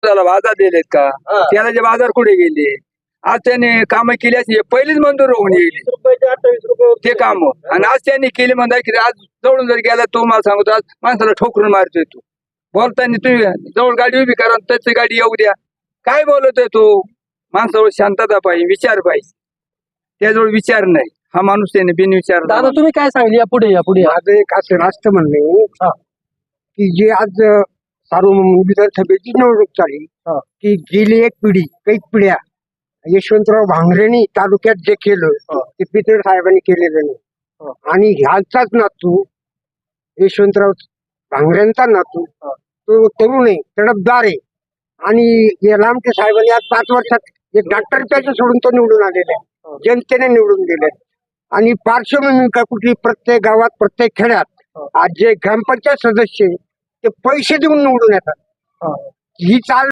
त्याला बाजार दिलेत का? तेलाचे बाजार कुठे गेले? आज त्याने कामं केली असती पहिलीच मंजूर होऊन येईल 28 रुपये ते काम, आणि आज त्यांनी केली म्हणता की आज जवळून जर गेला तो मला सांगतो आज माणसाला ठोकरून मारतोय तू. बोलताना तुम्ही जवळ गाडी उभी करा त्याची गाडी येऊ द्या. काय बोलतोय तू? माणसाजवळ शांतता पाहिजे, विचार पाहिजे. त्याजवळ विचार नाही. हा माणूस त्याने बिनविचार. दादा तुम्ही काय सांगली या पुढे माझं एक असं राष्ट्र म्हणणे की जे आज सार्वभौम विधानसभेची निवडणूक चालली की गेली एक पिढी काही पिढ्या यशवंतराव भांगरेंनी तालुक्यात जे केलं ते पितळ साहेबांनी केलेलं नाही. आणि ह्याचाच नातू यशवंतराव भांगरेंचा नातू तो तरुण आहे, तडफदार आहे. आणि या लामटे साहेबांनी आज 5 वर्षात एक डॉक्टर त्याचं सोडून तो निवडून आलेला आहे, जनतेने निवडून दिले. आणि पार्श्वभूमी का कुठली प्रत्येक गावात प्रत्येक खेड्यात आज जे ग्रामपंचायत सदस्य ते पैसे देऊन निवडून येतात. ही चाल